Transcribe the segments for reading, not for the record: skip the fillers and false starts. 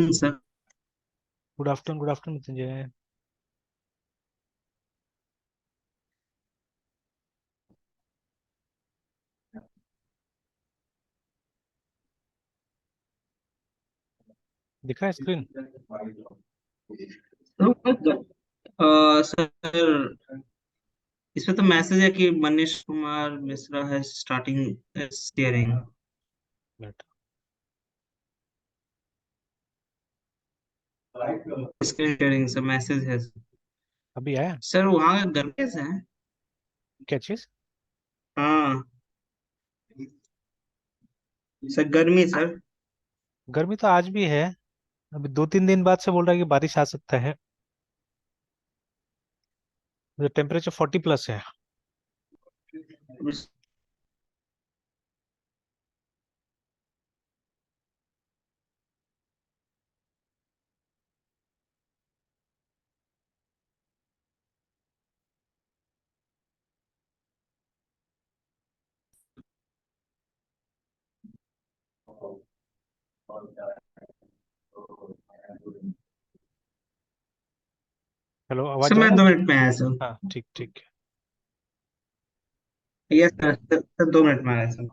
Afternoon sir. Good afternoon Mrityunjay. दिखा है screen? Sir इसमें तो मैसेज है कि मनीष कुमार मिश्रा है स्टार्टिंग स्टीयरिंग। बैठ। स्क्रीन शेयरिंग से मैसेज है। अभी आया? सर वहाँ का गर्मी कैसा है? क्या चीज? हाँ सर, गर्मी सर। गर्मी तो आज भी है। अभी 2-3 दिन बाद से बोल रहा है कि बारिश आ सकता है। टेम्परेचर 40+ है। हेलो, आवाज सर जा मैं रहा 2 मिनट में आया सर। है? हाँ, ठीक ठीक है। यस सर, सर 2 मिनट में आया सर।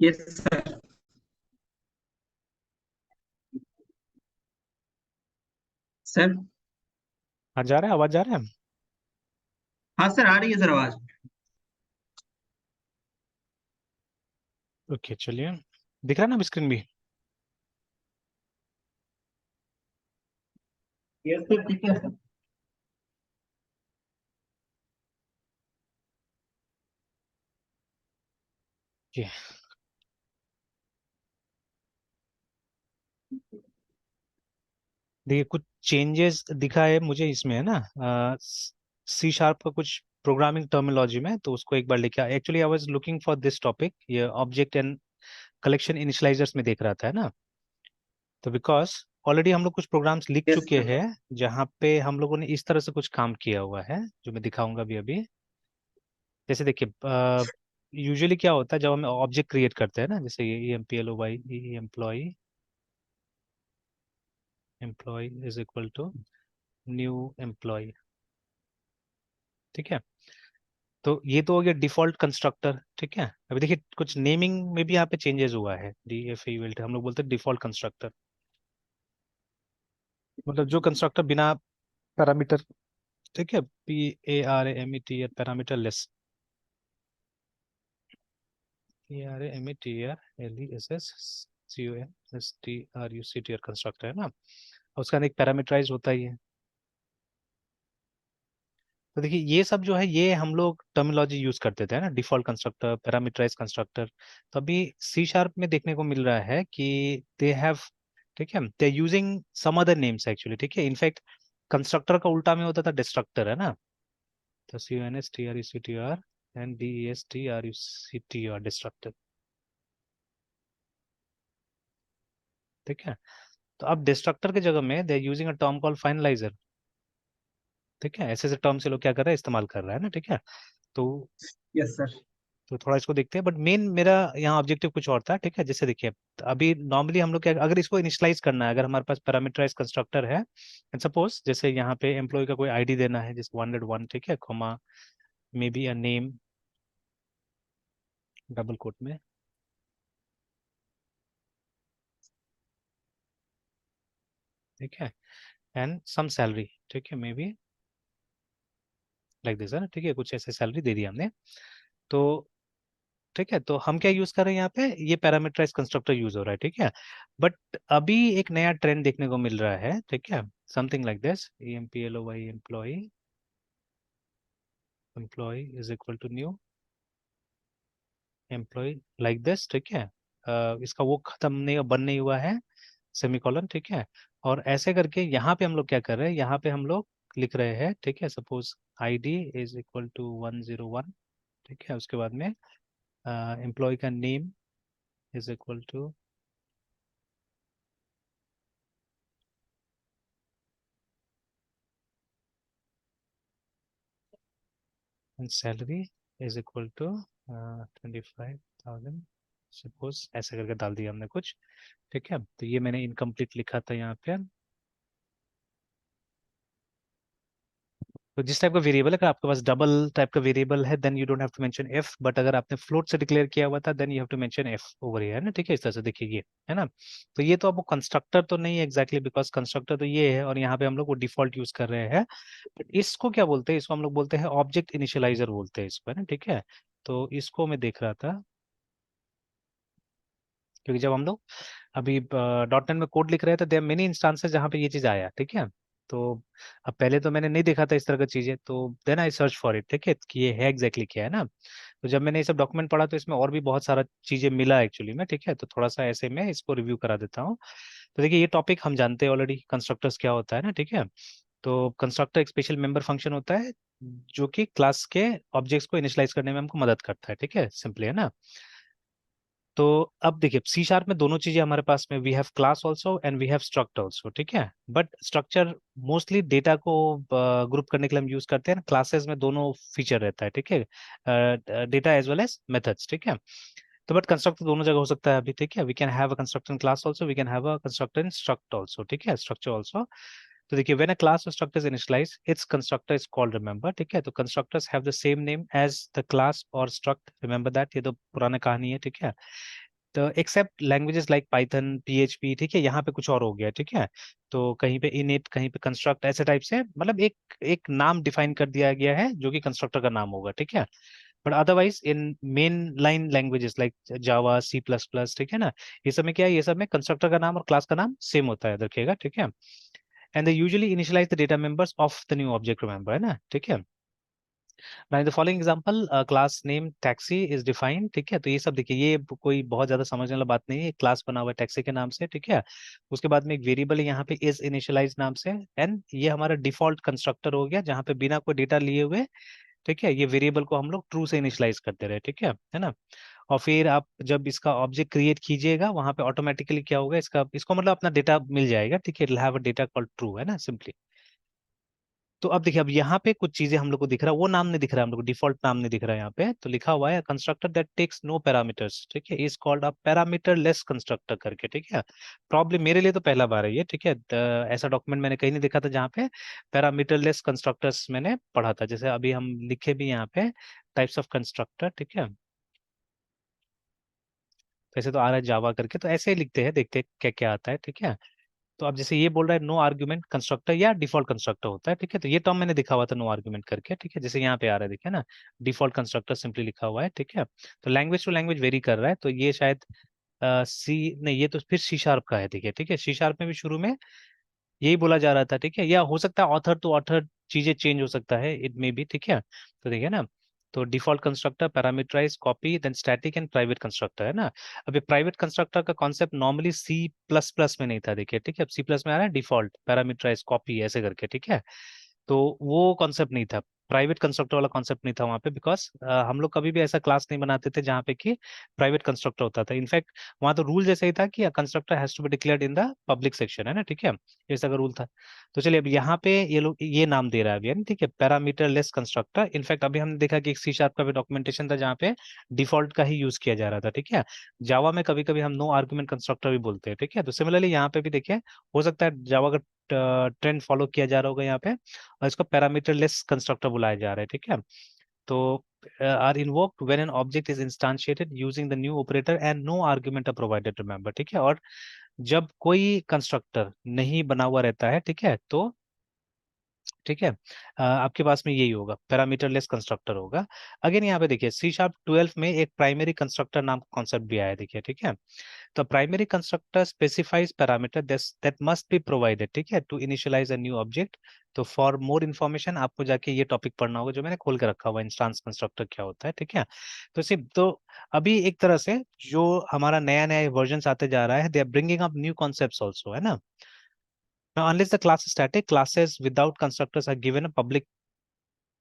Yes sir. सर हाँ, जा रहा है, आवाज जा रहा है। हाँ सर, आ रही है सर आवाज। ओके, चलिए। दिख रहा है ना स्क्रीन भी? यस सर, ठीक है सर। जी। देखिए कुछ चेंजेस दिखा है मुझे इसमें, है ना। सी शार्प का कुछ प्रोग्रामिंग टर्मिनोलॉजी में, तो उसको एक बार लिखा। Actually I was looking for this topic, ये ऑब्जेक्ट एंड कलेक्शन इनिशियलाइजर्स में देख रहा था, है ना। तो बिकॉज ऑलरेडी हम लोग कुछ प्रोग्राम्स लिख यस चुके सर। हैं जहाँ पे हम लोगों ने इस तरह से कुछ काम किया हुआ है, जो मैं दिखाऊंगा भी अभी। जैसे देखिए, यूजुअली क्या होता है जब हम ऑब्जेक्ट क्रिएट करते हैं ना, जैसे ये M P L O Y employ, employ is equal to new employ, ठीक है। तो ये तो हो गया डिफॉल्ट कंस्ट्रक्टर, ठीक है। अभी देखिए कुछ नेमिंग में भी यहाँ पे चेंजेस हुआ है। डी एफ ई हम लोग बोलते हैं डिफॉल्ट कंस्ट्रक्टर, मतलब जो कंस्ट्रक्टर बिना पैरामीटर, ठीक है, P A R A M E T R, parameterless, P R A M E T R L E S S C O N S T R U C T R constructor, है ना। और उसका एक parameterise होता ही है। तो देखिए ये सब जो है ये हम लोग टर्मिनोलॉजी यूज करते थे, ना, डिफॉल्ट कंस्ट्रक्टर, पैरामीटराइज कंस्ट्रक्टर। तो अभी सी शार्प में देखने को मिल रहा है कि दे हैव, ठीक है, they using some other names actually, ठीक है। इनफैक्ट कंस्ट्रक्टर का उल्टा में होता था डिस्ट्रक्टर, है ना। तो C N S T R U C T R and D S T R U C T R destructor, ठीक है। तो अब डिस्ट्रक्टर की जगह में they are using a term call finalizer, ठीक है। ऐसे ऐसे टर्म से लोग क्या कर रहे हैं, इस्तेमाल कर रहा है ना, ठीक है। तो यस सर। थोड़ा इसको देखते हैं, बट मेन मेरा यहाँ ऑब्जेक्टिव कुछ और था, ठीक है। जैसे देखिए अभी नॉर्मली हम लोग क्या, अगर इसको इनिशियलाइज करना है, अगर हमारे पास पैरामीटराइज कंस्ट्रक्टर है, एंड सपोज जैसे यहाँ पे एम्प्लॉय का कोई आईडी देना है, जैसे 101, ठीक है, comma may be a name, double quote में, ठीक है, एंड सम सैलरी, ठीक है, मे बी लाइक दिस, है ना, ठीक है। कुछ ऐसे सैलरी दे दी हमने, तो ठीक है। तो हम क्या यूज कर रहे हैं यहाँ पे, ये पैरामीटराइज कंस्ट्रक्टर यूज हो रहा है, ठीक है। बट अभी एक नया ट्रेंड देखने को मिल रहा है, ठीक है, something like this, E M P L O Y employ, employ is equal to new employ, like this, ठीक है। इसका वो खत्म नहीं, बंद नहीं हुआ है, सेमीकोलन, ठीक है। और ऐसे करके यहाँ पे हम लोग क्या कर रहे हैं, यहाँ पे हम लोग लिख रहे हैं, ठीक है, suppose ID is equal to 101, ठीक है। उसके बाद में एम्प्लॉय का name is equal to and salary is equal to 25,000, suppose ऐसे करके डाल दिया हमने कुछ, ठीक है। तो ये मैंने इनकम्प्लीट लिखा था यहाँ पे। तो जिस टाइप का वेरिएबल है, अगर आपके पास डबल टाइप का वेरिएबल है then you don't have to mention F, but अगर आपने फ्लोट से डिक्लेयर किया हुआ था then you have to mention F over here, है ना, ठीक है। इस तरह से देखिए ये, है ना। तो ये तो अब कंस्ट्रक्टर तो नहीं है एग्जैक्टली, बिकॉज कंस्ट्रक्टर तो ये है, और यहाँ पे हम लोग वो डिफॉल्ट यूज कर रहे हैं। बट इसको क्या बोलते हैं, इसको हम लोग बोलते हैं ऑब्जेक्ट इनिशियलाइजर बोलते हैं इसको, है ना, ठीक है। तो इसको मैं देख रहा था, क्योंकि जब हम लोग अभी डॉट नेट में कोड लिख रहे थे, देयर मेनी इंस्टांसेस जहाँ पे ये चीज आया, ठीक है। तो अब पहले तो मैंने नहीं देखा था इस तरह की चीजें, तो then I search for it, ठीक है, कि ये है एग्जैक्टली क्या है ना। तो जब मैंने ये सब डॉक्यूमेंट पढ़ा तो इसमें और भी बहुत सारा चीजें मिला एक्चुअली में, ठीक है। तो थोड़ा सा ऐसे में इसको रिव्यू करा देता हूँ। तो देखिए ये टॉपिक हम जानते हैं ऑलरेडी, कंस्ट्रक्टर्स क्या होता है ना, ठीक है। तो कंस्ट्रक्टर एक स्पेशल मेंबर फंक्शन होता है जो कि क्लास के ऑब्जेक्ट्स को इनिशियलाइज करने में हमको मदद करता है, ठीक है, सिंपली, है ना। तो अब देखिए सी शार्प में दोनों चीजें हमारे पास में, we have class also and we have structure also, ठीक है। बट स्ट्रक्चर मोस्टली डेटा को ग्रुप करने के लिए हम यूज करते हैं, क्लासेस में दोनों फीचर रहता है, ठीक है, data as well as methods, ठीक है। तो बट कंस्ट्रक्टर दोनों जगह हो सकता है अभी, ठीक है। We can have a constructor in class also, we can have a constructor in struct also, ठीक है, स्ट्रक्चर आल्सो। तो देखिए when a class or struct is initialized its constructor is called, remember, ठीक है। तो constructors have the same name as the class or struct, remember that, ये तो पुराना कहानी है, ठीक है। तो except languages like Python, PHP, ठीक है, यहाँ पे कुछ और हो गया, ठीक है। तो कहीं पे इनिट, कहीं पे कंस्ट्रक्ट, ऐसे टाइप से मतलब एक एक नाम डिफाइन कर दिया गया है जो कि कंस्ट्रक्टर का नाम होगा, ठीक है। But otherwise in main line languages like Java, C plus plus, ठीक है ना, ये सब में क्या है, ये सब में कंस्ट्रक्टर का नाम और क्लास का नाम सेम होता है, देखिएगा, ठीक है। And they usually initialise the data members of the new object, remember, है ना, ठीक है। Now in the following example, class name taxi is defined, ठीक है। तो ये सब देखिए, ये कोई बहुत ज्यादा समझने वाला बात नहीं है, क्लास बना हुआ है टैक्सी के नाम से, ठीक है। उसके बाद में एक वेरिएबल है यहाँ पे इज इनिशियलाइज नाम से, एंड ये हमारा डिफॉल्ट कंस्ट्रक्टर हो गया जहाँ पे बिना कोई डेटा लिए हुए, ठीक है, ये वेरिएबल को हम लोग ट्रू से इनिशियलाइज करते रहे, ठीक है ना। और फिर आप जब इसका ऑब्जेक्ट क्रिएट कीजिएगा वहां पे ऑटोमेटिकली क्या होगा, इसका इसको मतलब अपना डेटा मिल जाएगा, ठीक है, it have a data called true, है ना, सिंपली। तो अब देखिए, अब यहाँ पे कुछ चीजें हम लोग को दिख रहा है, वो नाम नहीं दिख रहा है हम लोग को, डिफॉल्ट नाम नहीं दिख रहा है यहाँ पे, तो लिखा हुआ है constructor that takes no parameters, ठीक है, is called a parameterless constructor करके, ठीक है। प्रॉब्लम मेरे लिए तो पहला बार है ये, ठीक है, ऐसा डॉक्यूमेंट मैंने कहीं नहीं देखा था जहाँ पे पैरामीटर लेस कंस्ट्रक्टर्स मैंने पढ़ा था। जैसे अभी हम लिखे भी यहाँ पे टाइप्स ऑफ कंस्ट्रक्टर, ठीक है, वैसे तो आ रहा है जावा करके, तो ऐसे ही लिखते हैं, देखते हैं क्या क्या आता है, ठीक है। तो अब जैसे ये बोल रहा है नो आर्ग्यूमेंट कंस्ट्रक्टर या डिफॉल्ट कंस्ट्रक्टर होता है, ठीक है, तो ये टर्म मैंने दिखा हुआ था नो आर्ग्यूमेंट करके, ठीक है, जैसे यहाँ पे आ रहा है, देखिए ना, डिफॉल्ट कंस्ट्रक्टर सिंपली लिखा हुआ है, ठीक है। तो लैंग्वेज टू लैंग्वेज वेरी कर रहा है, तो ये शायद सी नहीं, ये तो फिर सी शार्प का है, देखिए, ठीक है, सी शार्प में भी शुरू में यही बोला जा रहा था, ठीक है, या हो सकता है ऑथर टू ऑथर चीजें चेंज हो सकता है, इट में भी, ठीक है। तो देखिए ना, तो default constructor, parameterise, copy, then static and private constructor, है ना। अब ये प्राइवेट कंस्ट्रक्टर का concept normally C plus plus में नहीं था, देखिए, ठीक है, अब सी प्लस में आ रहा है डिफॉल्ट, पैरामीटराइज, कॉपी ऐसे करके, ठीक है। तो वो कॉन्सेप्ट नहीं था, प्राइवेट कंस्ट्रक्टर वाला कॉन्सेप्ट नहीं था वहाँ पे, बिकॉज हम लोग कभी भी ऐसा क्लास नहीं बनाते थे जहाँ पे कि प्राइवेट कंस्ट्रक्टर होता था। इनफैक्ट वहाँ तो रूल जैसा ही था कि constructor has to be declared in the public section, है ना, ठीक है, ऐसा का रूल था। तो चलिए, अब यहाँ पे ये लोग ये नाम दे रहा है अभी, है ना, ठीक है, पैरामीटर लेस कंस्ट्रक्टर। इनफैक्ट अभी हमने देखा कि एक सी शार्प का भी डॉक्यूमेंटेशन था जहाँ पे डिफॉल्ट का ही यूज किया जा रहा था, ठीक है। जावा में कभी कभी हम नो आर्गुमेंट कंस्ट्रक्टर भी बोलते हैं, ठीक है। तो सिमिलरली यहाँ पे भी देखिए, हो सकता है जावा का ट्रेंड फॉलो किया जा रहा होगा यहाँ पे, और इसको पैरामीटर लेस कंस्ट्रक्टर बुलाया जा रहा है, ठीक है। तो are invoked when an object is instantiated using the new operator and no argument are provided, remember, ठीक है। और जब कोई कंस्ट्रक्टर नहीं बना हुआ रहता है, ठीक है, तो ठीक है, आपके पास में यही होगा, पैरामीटर लेस कंस्ट्रक्टर होगा। अगेन यहाँ पे देखिए, सी शार्प 12 में एक प्राइमरी कंस्ट्रक्टर नाम का कॉन्सेप्ट भी आया है, देखिए, ठीक है। तो primary constructor specifies parameter that must be provided, ठीक है, to initialise a new object. तो फॉर मोर इन्फॉर्मेशन आपको जाके ये टॉपिक पढ़ना होगा जो मैंने खोल के रखा हुआ है, इंस्टांस कंस्ट्रक्टर क्या होता है, ठीक है। तो सिर्फ तो अभी एक तरह से जो हमारा नया नया वर्जन आते जा रहा है, they are bringing up new concepts also, है ना। Now, unless the class is static, classes without constructors are given a public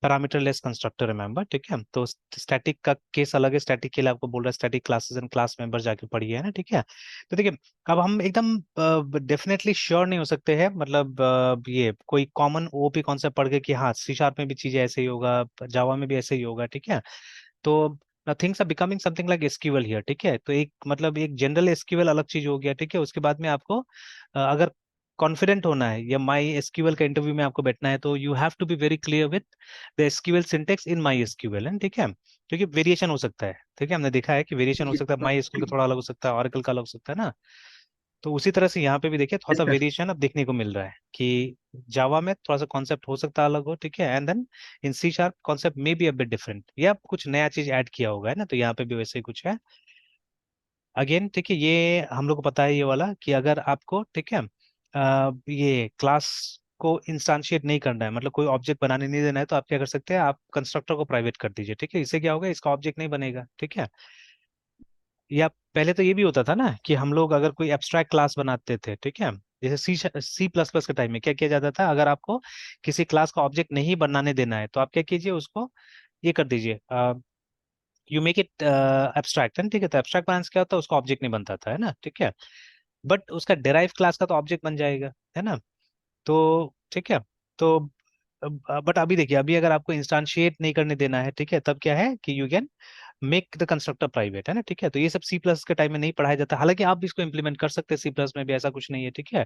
parameter less constructor, remember, ठीक है। तो स्टैटिक का केस अलग है, स्टैटिक के लिए आपको बोल रहा है static classes and class member जाके पढ़िए, है ना, ठीक है। तो देखिए, अब हम एकदम डेफिनेटली श्योर नहीं हो सकते हैं, मतलब ये कोई कॉमन ओपी कॉन्सेप्ट पढ़ के कि हाँ सी शार्प में भी चीजें ऐसे ही होगा, जावा में भी ऐसे ही होगा, ठीक है। तो things are becoming something like SQL here, ठीक है। तो एक मतलब एक जनरल एसक्यूएल अलग चीज हो गया, ठीक है। उसके बाद में आपको अगर कॉन्फिडेंट होना है या माई एसक्यूएल का इंटरव्यू में आपको बैठना है, तो you have to be very clear with the SQL syntax in MySQL, है, ठीक है। क्योंकि वेरिएशन हो सकता है, ठीक है, हमने देखा है कि वेरिएशन हो जी सकता है, सर। माई एसक्यूएल का थोड़ा अलग हो सकता है, ऑरेकल का अलग हो सकता है ना। तो उसी तरह से यहाँ पे भी देखिए, थोड़ा सा सर। वेरिएशन अब देखने को मिल रहा है कि जावा में थोड़ा सा कॉन्सेप्ट हो सकता है अलग हो, ठीक है, and then in C sharp concept may be a bit different, या कुछ नया चीज ऐड किया होगा, है ना। तो यहाँ पे भी वैसे ही कुछ है। अगेन ठीक है, ये हम लोग को पता है ये वाला कि अगर आपको, ठीक है, ये क्लास को इंस्टांशिएट नहीं करना है, मतलब कोई ऑब्जेक्ट बनाने नहीं देना है, तो आप क्या कर सकते हैं, आप कंस्ट्रक्टर को प्राइवेट कर दीजिए, ठीक है। इससे क्या होगा, इसका ऑब्जेक्ट नहीं बनेगा, ठीक है। या पहले तो ये भी होता था ना कि हम लोग अगर कोई एब्स्ट्रैक्ट क्लास बनाते थे, ठीक है, जैसे सी प्लस प्लस के टाइम में क्या किया जाता था, अगर आपको किसी क्लास का ऑब्जेक्ट नहीं बनाने देना है, तो आप क्या कीजिए, उसको ये कर दीजिए, यू मेक इट एब्स्ट्रैक्ट, है, ठीक है। तो एब्स्ट्रैक्ट बनाने से क्या होता है, उसका ऑब्जेक्ट नहीं बनता था, है ना, ठीक है। बट उसका डेराइव क्लास का तो ऑब्जेक्ट बन जाएगा, है ना। तो ठीक है, तो बट अभी देखिए, अभी अगर आपको इंस्टांशिएट नहीं करने देना है, ठीक है, तब क्या है कि you can make the constructor private, है ना, ठीक है। तो ये सब सी प्लस के टाइम में नहीं पढ़ाया जाता, हालांकि आप भी इसको इम्प्लीमेंट कर सकते हैं सी प्लस में भी, ऐसा कुछ नहीं है, ठीक है।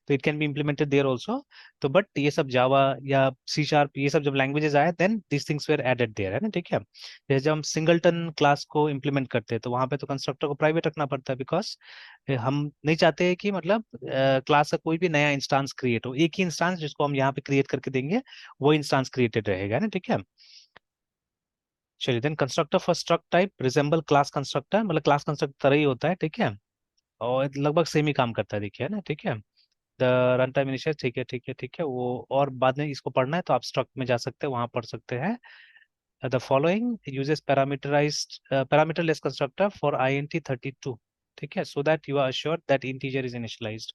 तो it can be implemented there also. तो बट ये सब जावा या सी शार्प, ये सब जब लैंग्वेजेस आए, then this things were added there, है ना, ठीक है। जैसे जब हम सिंगलटन क्लास को इम्प्लीमेंट करते हैं, तो वहां पे तो कंस्ट्रक्टर को प्राइवेट रखना पड़ता है, बिकॉज हम नहीं चाहते कि मतलब क्लास का कोई भी नया इंस्टांस क्रिएट हो, एक ही इंस्टांस जिसको हम यहाँ पे क्रिएट करके देंगे, वो इंस्टांस क्रिएटेड रहेगा ना, ठीक है। चलिए, then constructor for struct type resemble class constructor, मतलब क्लास कंस्ट्रक्टर तरह ही होता है, ठीक है, और लगभग सेम ही काम करता है, देखिए, है ना, ठीक है। द रन टाइम इनिशियल, ठीक है ठीक है ठीक है, वो और बाद में इसको पढ़ना है तो आप स्ट्रक्ट में जा सकते हैं, वहां पढ़ सकते हैं। The following uses parameterized parameterless constructor for int32, ठीक है, so that you are assured that integer is initialized.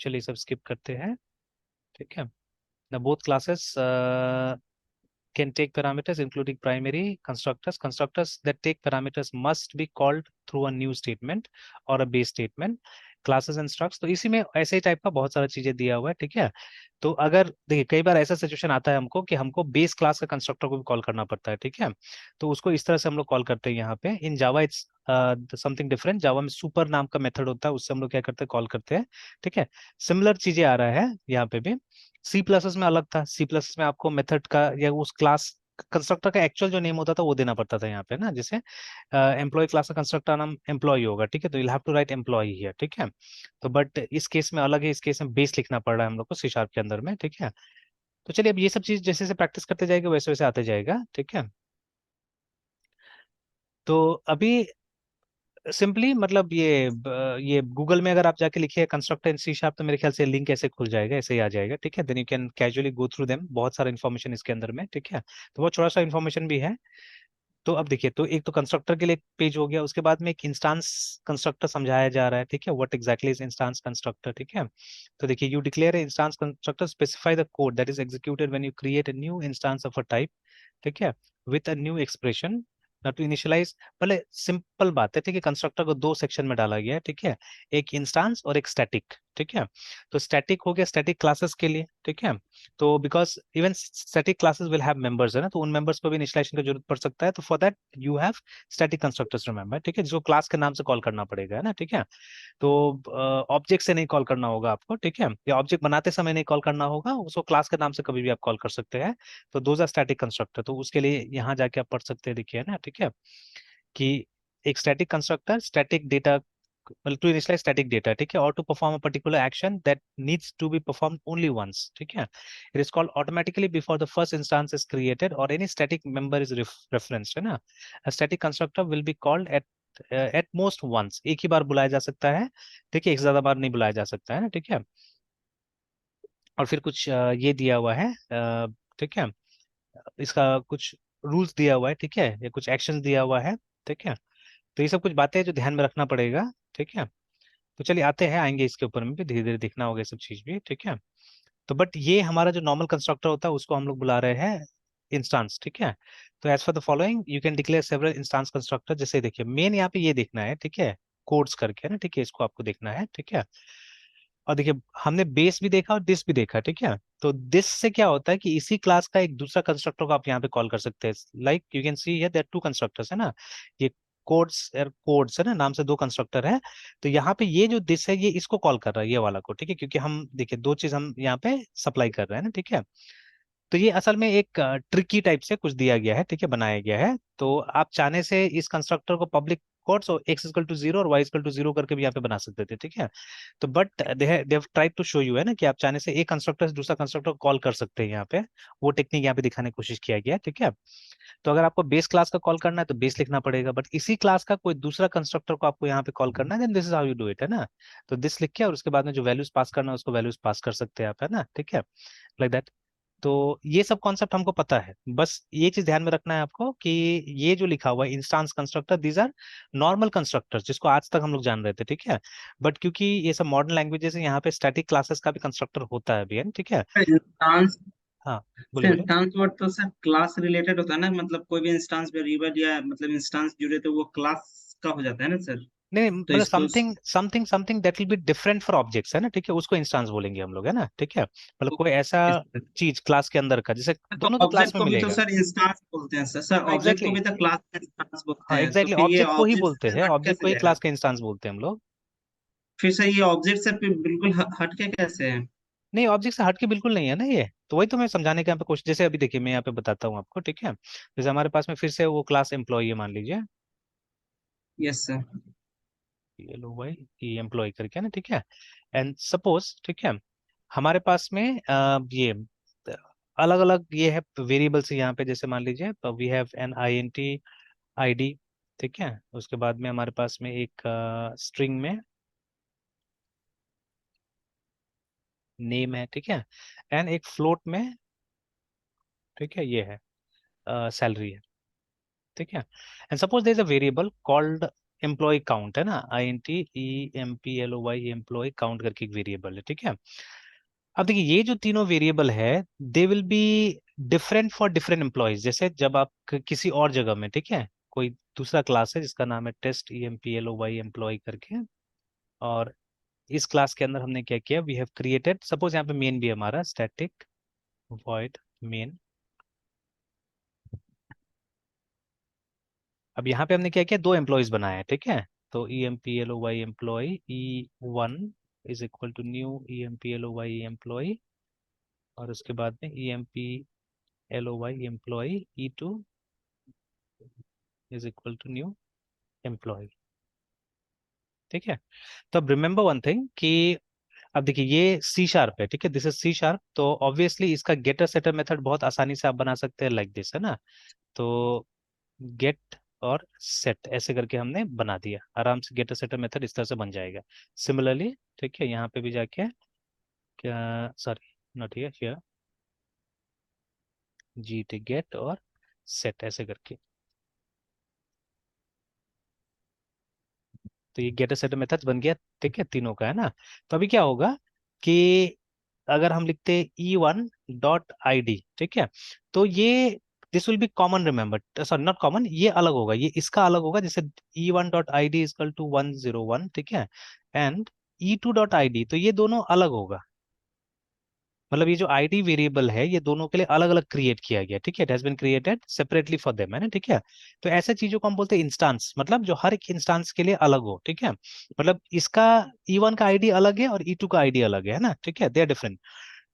चलिए सब स्किप करते हैं, ठीक है। The both classes can take parameters including primary constructors. Constructors that take parameters must be called through a new statement or a base statement. Classes and structs, तो इसी में ऐसे ही टाइप का बहुत सारा चीजें दिया हुआ है, ठीक है। तो अगर देखिए कई बार ऐसा सिचुएशन आता है हमको कि हमको बेस क्लास का कंस्ट्रक्टर को भी कॉल करना पड़ता है, ठीक है। तो उसको इस तरह से हम लोग कॉल करते हैं यहाँ पे। इन जावा इट्स समथिंग डिफरेंट। जावा में सुपर नाम का मेथड होता है, उससे हम लोग क्या करते हैं, कॉल करते हैं, ठीक है। सिमिलर चीजें आ रहा है यहाँ पे भी। सी प्लस में अलग था, सी प्लस में आपको मेथड का या उस क्लास कंस्ट्रक्टर का एक्चुअल जो नेम होता था वो देना पड़ता था यहाँ पे ना। जैसे एम्प्लॉय क्लास का कंस्ट्रक्टर नाम एम्प्लॉय होगा, ठीक है, तो you have to write employ here, ठीक है। तो बट इस केस में अलग है, इस केस में बेस लिखना पड़ रहा है हम लोग को सी शार्प के अंदर में, ठीक है। तो चलिए अब ये सब चीज जैसे जैसे प्रैक्टिस करते जाएगा वैसे वैसे आते जाएगा, ठीक है। तो अभी सिंपली मतलब ये गूगल में अगर आप जाके लिखिए कंस्ट्रक्टर इन सी शार्प, तो मेरे ख्याल से लिंक ऐसे खुल जाएगा, ऐसे ही आ जाएगा, ठीक है। Then you can casually go through them, बहुत सारा इन्फॉर्मेशन इसके अंदर में, ठीक है। तो वो थोड़ा सा इन्फॉर्मेशन भी है। तो अब देखिए, तो एक तो कंस्ट्रक्टर के लिए एक पेज हो गया, उसके बाद में एक इंस्टांस कंस्ट्रक्टर समझाया जा रहा है, ठीक है। What exactly is instance constructor, ठीक है। तो देखिए, you declare instance constructor, specify the code that is executed when you create a new instance of a type, ठीक है, with a new expression to initialize. पहले सिंपल बात है, ठीक है, कंस्ट्रक्टर को दो सेक्शन में डाला गया है, ठीक है, एक इंस्टांस और एक स्टैटिक, ठीक है। तो स्टैटिक हो गया स्टैटिक क्लासेस के लिए, ठीक है। तो because even static classes will have members है ना, तो उन मेंबर्स को भी इनिशियलाइजेशन की जरूरत पड़ सकता है, तो for that you have static constructors remember, ठीक है, जो क्लास के नाम से कॉल करना पड़ेगा, है ना, ठीक है। तो ऑब्जेक्ट से नहीं कॉल करना होगा आपको, ठीक है, या ऑब्जेक्ट बनाते समय नहीं कॉल करना होगा उसको, क्लास के नाम से कभी भी आप कॉल कर सकते हैं। तो दोज आर स्टैटिक कंस्ट्रक्टर, तो उसके लिए यहाँ जाके आप पढ़ सकते हैं, देखिए ना, ठीक है, कि एक static constructor static data to initialize static data, ठीक है, or to perform a particular action that needs to be performed only once, ठीक है। It is called automatically before the first instance is created or any static member is referenced, है ना। A static constructor will be called at most once, एक ही बार बुलाया जा सकता है, ठीक है, एक से ज्यादा बार नहीं बुलाया जा सकता है ना, ठीक है। और फिर कुछ ये दिया हुआ है, ठीक है, इसका कुछ रूल्स दिया हुआ है, ठीक है, या कुछ एक्शंस दिया हुआ है, ठीक है। तो ये सब कुछ बातें हैं जो ध्यान में रखना पड़ेगा, ठीक है। तो चलिए आते हैं, आएंगे इसके ऊपर में भी, धीरे धीरे देखना होगा ये सब चीज भी, ठीक है। तो बट ये हमारा जो नॉर्मल कंस्ट्रक्टर होता है उसको हम लोग बुला रहे हैं इंस्टांस, ठीक है। तो as for the following you can declare several instance constructor, जैसे देखिए मेन यहाँ पे ये देखना है, ठीक है, कोड्स करके, है ना, ठीक है, इसको आपको देखना है, ठीक है। और देखिए हमने बेस भी देखा और दिस भी देखा, ठीक है। तो दिस से क्या होता है कि इसी क्लास का एक दूसरा कंस्ट्रक्टर को आप यहाँ पे कॉल कर सकते हैं, like you can see here there two constructors, है ना, ये कोड्स है ना, नाम से दो कंस्ट्रक्टर है। तो यहाँ पे ये जो दिस है ये इसको कॉल कर रहा है, ये वाला को, ठीक है, क्योंकि हम देखिए दो चीज हम यहाँ पे सप्लाई कर रहे हैं ना, ठीक है। तो ये असल में एक ट्रिकी टाइप से कुछ दिया गया है, ठीक है, बनाया गया है। तो आप चाहने से इस कंस्ट्रक्टर को पब्लिक कोट्स और x इक्वल टू जीरो और y इक्वल टू जीरो करके भी यहाँ पे बना सकते थे, ठीक है। तो but they have tried to show you, है ना, कि आप चाहने से एक कंस्ट्रक्टर से दूसरा कंस्ट्रक्टर को कॉल कर सकते हैं यहाँ पे, वो टेक्निक यहाँ पे दिखाने की कोशिश किया गया है, ठीक है। तो अगर आपको बेस क्लास का कॉल करना है तो बेस लिखना पड़ेगा, बट इसी क्लास का कोई दूसरा कंस्ट्रक्टर को आपको यहाँ पे कॉल करना है, then this is how you do it, है ना। तो दिस लिख के और उसके बाद में जो वैल्यूज पास करना है उसको वैल्यूज पास कर सकते हैं आप, है ना, ठीक है, लाइक दैट। तो ये सब कॉन्सेप्ट हमको पता है, बस ये चीज ध्यान में रखना है आपको कि ये जो लिखा हुआ है instance constructor, these are normal constructors जिसको आज तक हम लोग जान रहे थे, ठीक है। बट क्योंकि ये सब मॉडर्न लैंग्वेजेस है, यहाँ पे स्टैटिक क्लासेस का भी कंस्ट्रक्टर होता है अभी, है ना, ठीक है। इंस्टांस हाँ, बोलिए बोलिए। इंस्टांस वर्ड तो सर क्लास रिलेटेड होता है ना, मतलब कोई भी इंस्टांस वेरिएबल या मतलब इंस्टांस जुड़े तो वो क्लास का हो जाता है ना सर। नहीं नहीं, तो मतलब इसको something something something that will be different for objects, है ना, ठीक है, उसको इंस्टांस बोलेंगे हम लोग, है ना, ठीक है, मतलब कोई ऐसा चीज क्लास के अंदर का, जैसे तो दोनों तो क्लास ऑब्जेक्ट में को भी तो मिलेगा। सर इंस्टांस बोलते हैं सर। सर हाँ ऑब्जेक्ट को एग्जैक्टली, भी तो क्लास का इंस्टांस बोलते हाँ हैं, तो एग्जैक्टली, फिर ये ऑब्जेक्ट को ही ऑब्जेक्ट बोलते से हैं, हट ऑब्जेक्ट को कैसे ही जाएगा? क्लास का इंस्टांस बोलते हैं हम लोग। फिर सर ये ऑब्जेक्ट से फिर बिल्कुल हट के कैसे है? नहीं, ऑब्जेक्ट से हटके बिल्कुल नहीं है ना ये, तो वही तो मैं समझाने के यहाँ पे कोशिश, जैसे अभी देखिए मैं यहाँ पे बताता हूँ आपको, ठीक है। जैसे हमारे पास में फिर से वो क्लास एम्प्लॉय है, मान लीजिए, यस सर। ये लो भाई, ये एम्प्लॉय करके ना, ठीक है। एंड सपोज, ठीक है, हमारे पास में ये अलग अलग ये है वेरिएबल्स यहाँ पे, जैसे मान लीजिए we have an int id, ठीक है, उसके बाद में हमारे पास में एक स्ट्रिंग में नेम है, ठीक है, एंड एक फ्लोट में, ठीक है, ये है सैलरी है, ठीक है। And suppose there is a variable called employ count, है ना, INTEMPLOY, एम्प्लॉय काउंट करके एक वेरिएबल है, ठीक है। अब देखिए ये जो तीनों वेरिएबल है, they will be different for different employees. जैसे जब आप किसी और जगह में, ठीक है, कोई दूसरा क्लास है जिसका नाम है टेस्ट EMPLOY एम्प्लॉय करके, और इस क्लास के अंदर हमने क्या किया, वी हैव क्रिएटेड, सपोज यहाँ पे मेन भी है हमारा, स्टैटिक वॉइड मेन। अब यहाँ पे हमने क्या किया, दो एम्प्लॉयज बनाए हैं, ठीक है। तो EMPLOY employ E1 is equal to new EMPLOY employ, और उसके बाद में EMPLOY employ E2 is equal to new employ, ठीक है। तो अब रिमेंबर वन थिंग कि अब देखिए ये सी शार्प है, ठीक है, दिस इज सी शार्प, तो ऑब्वियसली इसका गेटर सेटर मेथड बहुत आसानी से आप बना सकते हैं लाइक दिस, है ना। तो गेट और सेट ऐसे करके हमने बना दिया, आराम से गेटर सेटर मेथड इस तरह से बन जाएगा। सिमिलरली, ठीक है, यहाँ पे भी जाके क्या, sorry not here, GT get और सेट ऐसे करके, तो ये गेटर सेटर मेथड बन गया, ठीक है, तीनों का, है ना। तो अभी क्या होगा कि अगर हम लिखते E1.ID, ठीक है, तो ये this will be common, remember, sorry not common, ये अलग होगा, ये इसका अलग होगा, जैसे E1.ID इजकल टू 101, ठीक है, एंड E2.ID, तो ये दोनों अलग होगा। मतलब ये जो आईडी वेरिएबल है, ये दोनों के लिए अलग अलग क्रिएट किया गया, ठीक है, it has been created separately for them, है ना, ठीक है। तो ऐसे चीजों को हम बोलते हैं इंस्टांस, मतलब जो हर एक इंस्टांस के लिए अलग हो, ठीक है। मतलब इसका E1 का आईडी अलग है और E2 का आईडी अलग है ना, ठीक है, दे आर डिफरेंट।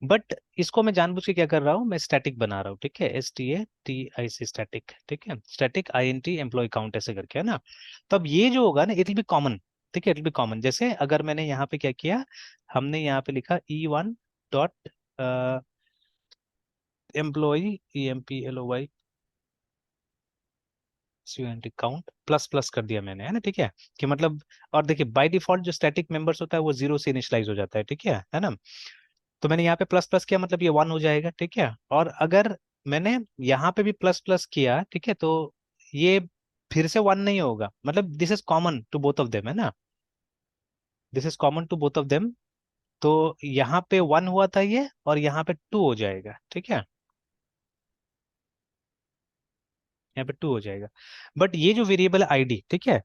बट इसको मैं जानबूझ के क्या कर रहा हूँ, मैं स्टैटिक बना रहा हूँ, ठीक है, STATIC स्टैटिक, ठीक है, स्टैटिक INT एम्प्लॉय काउंट ऐसे करके, है ना। तो अब ये जो होगा ना, इट विल बी कॉमन, ठीक है, इट विल बी कॉमन। जैसे अगर मैंने यहाँ पे क्या किया, हमने यहाँ पे लिखा E1 employ EMPLOY count plus plus कर दिया मैंने, है ना, ठीक है, कि मतलब, और देखिए बाय डिफॉल्ट जो स्टैटिक मेंबर्स होता है वो 0 से इनिशियलाइज हो जाता है, ठीक है ना। तो मैंने यहाँ पे प्लस प्लस किया, मतलब ये 1 हो जाएगा, ठीक है। और अगर मैंने यहाँ पे भी प्लस प्लस किया, ठीक है, तो ये फिर से 1 नहीं होगा, मतलब this is common to both of them, है ना, this is common to both of them. तो यहाँ पे 1 हुआ था ये, और यहाँ पे 2 हो जाएगा, ठीक है, यहाँ पे 2 हो जाएगा। बट ये जो वेरिएबल है आईडी, ठीक है,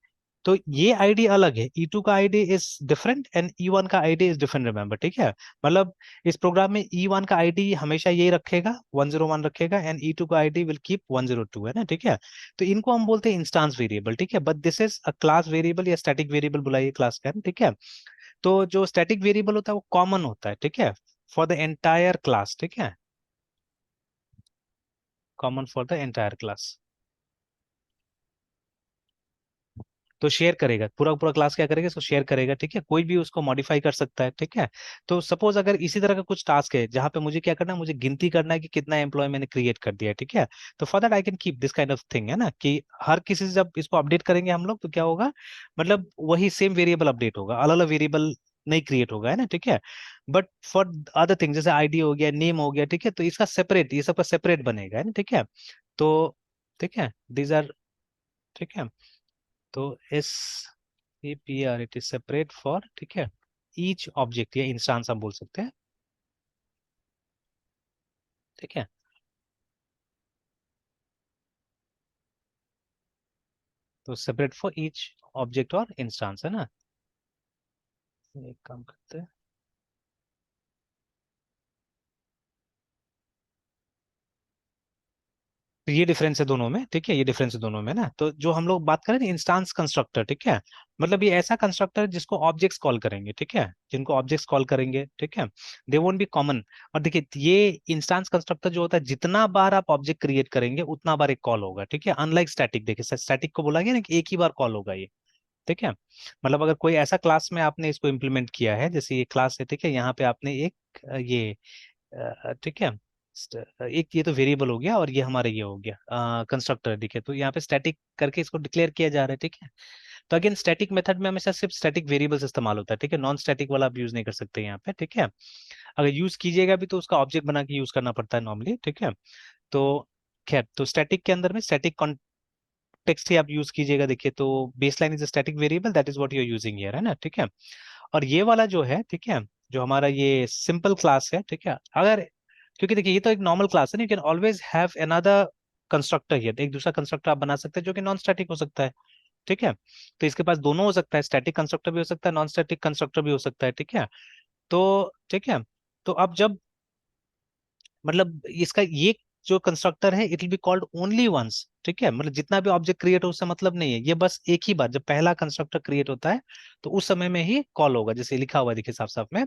तो ये आईडी अलग है, E2 का ID is different and E1 का आईडी इज डिफरेंट, रिमेंबर, ठीक है। मतलब इस प्रोग्राम में E1 का आईडी हमेशा यही रखेगा, 101 रखेगा, एंड E2 का आईडी विल कीप 102, है ना, ठीक है। तो इनको हम बोलते हैं इंस्टांस वेरिएबल, ठीक है, but this is a class variable या स्टैटिक वेरिएबल, बुलाइए क्लास का, ठीक है। तो जो स्टैटिक वेरिएबल होता है वो कॉमन होता है, ठीक है, फॉर द एंटायर क्लास, ठीक है, common for the entire class. तो शेयर करेगा, पूरा पूरा क्लास क्या करेगा, इसको शेयर करेगा, ठीक है, कोई भी उसको मॉडिफाई कर सकता है, ठीक है। तो सपोज अगर इसी तरह का कुछ टास्क है जहां पे मुझे क्या करना है, मुझे गिनती करना है कि कितना एम्प्लॉय मैंने क्रिएट कर दिया है, ठीक है। तो for that I can keep this kind of thing, है ना, कि हर किसी से जब इसको अपडेट करेंगे हम लोग तो क्या होगा, मतलब वही सेम वेरिएबल अपडेट होगा, अलग अलग वेरिएबल नहीं क्रिएट होगा, है ना, ठीक है। बट फॉर अदर थिंग जैसे आईडी हो गया, नेम हो गया, ठीक है, तो इसका सेपरेट, ये सबका सेपरेट बनेगा, है ना, ठीक है। तो ठीक है, दीज आर, ठीक है, तो SAPR it is separate for, ठीक है, ईच ऑब्जेक्ट या इंस्टांस हम बोल सकते हैं, ठीक है। तो सेपरेट फॉर ईच ऑब्जेक्ट और इंस्टांस, है ना। एक काम करते हैं, तो ये डिफरेंस है दोनों में, ठीक है, ये डिफरेंस है दोनों में ना। तो जो हम लोग बात करें ना इंस्टांस कंस्ट्रक्टर, ठीक है, मतलब ये ऐसा कंस्ट्रक्टर जिसको ऑब्जेक्ट्स कॉल करेंगे, ठीक है, जिनको ऑब्जेक्ट्स कॉल करेंगे, ठीक है, दे वोंट बी कॉमन। और देखिए ये इंस्टांस कंस्ट्रक्टर जो होता है, जितना बार आप ऑब्जेक्ट क्रिएट करेंगे उतना बार एक कॉल होगा, ठीक है, अनलाइक स्टैटिक। देखिए स्टैटिक को बोला गया ना कि एक ही बार कॉल होगा ये, ठीक है। मतलब अगर कोई ऐसा क्लास में आपने इसको इम्प्लीमेंट किया है, जैसे ये क्लास है, ठीक है, यहाँ पे आपने एक ये ठीक है, एक ये तो वेरिएबल हो गया, और ये हमारा ये हो गया कंस्ट्रक्टर, ठीक है, तो यहाँ पे स्टैटिक करके इसको डिक्लेयर किया जा रहा है, ठीक है। तो अगेन स्टैटिक मेथड में हमेशा सिर्फ स्टैटिक वेरिएबल्स इस्तेमाल होता है, ठीक है, नॉन स्टैटिक वाला आप यूज नहीं कर सकते यहाँ पे, ठीक है। अगर यूज कीजिएगा भी तो उसका ऑब्जेक्ट बना के यूज करना पड़ता है नॉर्मली, ठीक है। तो खैर, तो स्टैटिक के अंदर में स्टैटिक टेक्स्ट ही आप यूज कीजिएगा। देखिए, तो base line is a static variable, that is what you are using here, है ना, ठीक है। और ये वाला जो है, ठीक है, जो हमारा ये सिंपल क्लास है, ठीक है, अगर, क्योंकि देखिए ये तो एक नॉर्मल क्लास है ना, you can always have another constructor here, एक दूसरा कंस्ट्रक्टर आप बना सकते हैं जो कि नॉन स्टैटिक हो सकता है, ठीक है। तो इसके पास दोनों हो सकता है, स्टैटिक कंस्ट्रक्टर भी हो सकता है, नॉन स्टैटिक कंस्ट्रक्टर भी हो सकता है, ठीक है। तो ठीक है, तो अब जब, मतलब इसका ये जो कंस्ट्रक्टर है, it will be called only once, ठीक है, मतलब जितना भी ऑब्जेक्ट क्रिएट हो उससे मतलब नहीं है, ये बस एक ही बार जब पहला कंस्ट्रक्टर क्रिएट होता है तो उस समय में ही कॉल होगा, जैसे लिखा हुआ है देखिए साफ साफ में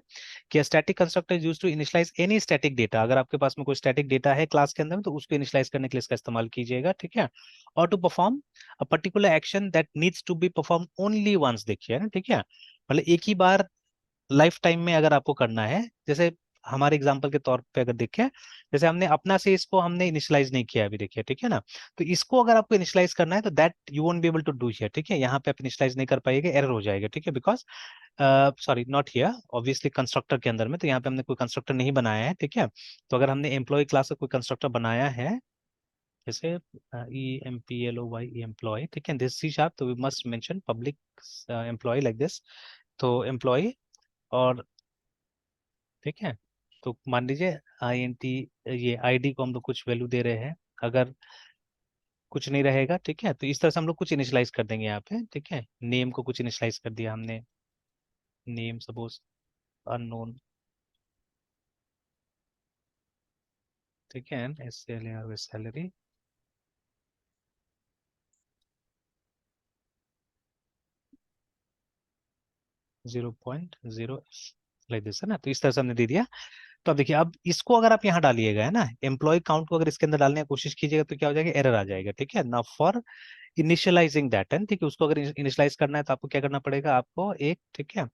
कि static constructor is used to initialise any static data. अगर आपके पास में कोई स्टैटिक डेटा है क्लास के अंदर में तो उसको इनिशियलाइज करने के लिए इसका इस्तेमाल कीजिएगा, ठीक है। और to perform a particular action that needs to be perform only once, देखिए ना, ठीक है, मतलब एक ही बार लाइफ टाइम में अगर आपको करना है, जैसे हमारे एग्जांपल के तौर पे अगर देखें, जैसे हमने अपना से इसको हमने इनिशियलाइज नहीं किया अभी, देखिए, ठीक है ना। तो इसको अगर आपको इनिशियलाइज करना है तो that you won't be able to do here, ठीक है, यहाँ पे आप इनिशियलाइज नहीं कर पाएंगे, एरर हो जाएगा, ठीक है, because sorry not here, obviously constructor के अंदर में, तो यहाँ पे हमने कोई कंस्ट्रक्टर नहीं बनाया है, ठीक है। तो अगर हमने एम्प्लॉय क्लास का कोई कंस्ट्रक्टर बनाया है, जैसे EMPLOY एम्प्लॉय, ठीक है, दिस C#, तो we must mention public employ like this, तो एम्प्लॉय, और ठीक है, तो मान लीजिए INT, ये ID को हम लोग कुछ वैल्यू दे रहे हैं, अगर कुछ नहीं रहेगा, ठीक है, तो इस तरह से हम लोग कुछ इनिशियलाइज कर देंगे यहाँ पे, ठीक है। नेम को कुछ इनिशियलाइज कर दिया हमने, नेम सपोज अननोन, ठीक है, SLAR सैलरी, 0.0 लाइक दिस, है ना, तो इस तरह से हमने दे दिया। तो अब देखिए, अब इसको अगर आप यहाँ डालिएगा, है ना, एम्प्लॉय काउंट को अगर इसके अंदर डालने की कोशिश कीजिएगा तो क्या हो जाएगा, एरर आ जाएगा, ठीक है ना, फॉर इनिशियलाइजिंग दैट, है ठीक है। उसको अगर इनिशियलाइज करना है तो आपको क्या करना पड़ेगा, आपको एक, ठीक है,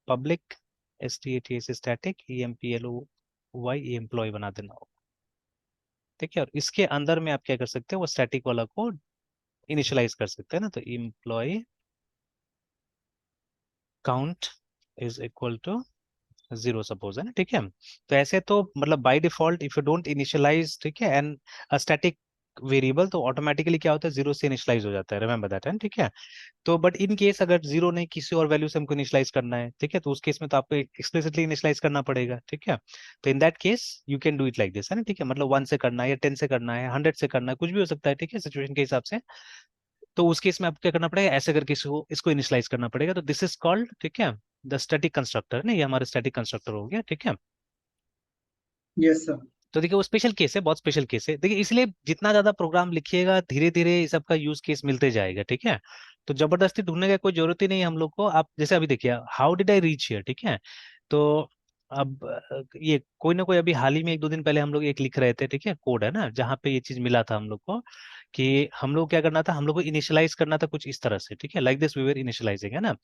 public STATS static EMPLOY employ बना देना होगा, ठीक है। और इसके अंदर में आप क्या कर सकते हैं, वो स्टैटिक वाला को इनिशियलाइज कर सकते हैं ना, तो employ count is equal to 0 suppose, है ना, ठीक है। तो ऐसे तो मतलब by default if you don't initialise, ठीक है, एंड स्टैटिक वेरिएबल, तो ऑटोमेटिकली क्या होता है, 0 से इनिशियलाइज हो जाता है, रिमेंबर दैट, है ठीक है। तो बट इन केस अगर 0 नहीं, किसी और वैल्यू से हमको इनिशियलाइज करना है, ठीक है, तो उस केस में तो आपको एक्सप्लिसिटली इनिशियलाइज करना पड़ेगा, ठीक है। तो इन that case you can do it like this, है ना, ठीक है, मतलब 1 से करना है या 10 से करना है, 100 से करना है, कुछ भी हो सकता है, ठीक है, सिचुएशन के हिसाब से। तो उस केस में आपको क्या करना पड़ेगा, ऐसे करके इसको इनिशियलाइज करना पड़ेगा, तो दिस इज कॉल्ड, ठीक है, द स्टैटिक कंस्ट्रक्टर, ना, ये हमारा स्टैटिक कंस्ट्रक्टर हो गया, ठीक है। Yes sir. तो देखिए वो स्पेशल केस है, बहुत स्पेशल केस है, देखिए इसलिए जितना ज्यादा प्रोग्राम लिखिएगा धीरे धीरे इस सबका यूज केस मिलते जाएगा, ठीक है। तो जबरदस्ती ढूंढने का कोई जरूरत ही नहीं है हम लोग को। आप जैसे अभी देखिए, how did I reach here, ठीक है। तो अब ये कोई ना कोई अभी हाल ही में 1-2 दिन पहले हम लोग एक लिख रहे थे, ठीक है, कोड, है ना, जहाँ पे ये चीज मिला था हम लोग को कि हम लोग क्या करना था, हम लोग को इनिशियलाइज करना था कुछ इस तरह से, ठीक है, like this we were initialising, है ना।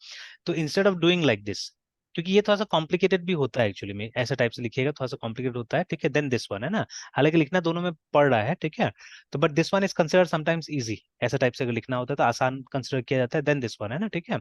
तो instead of doing like this, क्योंकि ये थोड़ा सा कॉम्प्लिकेटेड भी होता है एक्चुअली में, ऐसे टाइप से लिखिएगा थोड़ा सा कॉम्प्लिकेटेड होता है, ठीक है, देन दिस वन, है ना। हालांकि लिखना दोनों में पड़ रहा है, ठीक है। तो but this one is considered sometimes easy, ऐसा टाइप से अगर लिखना होता है तो आसान कंसिडर किया जाता है देन दिस वन, है ना, ठीक है।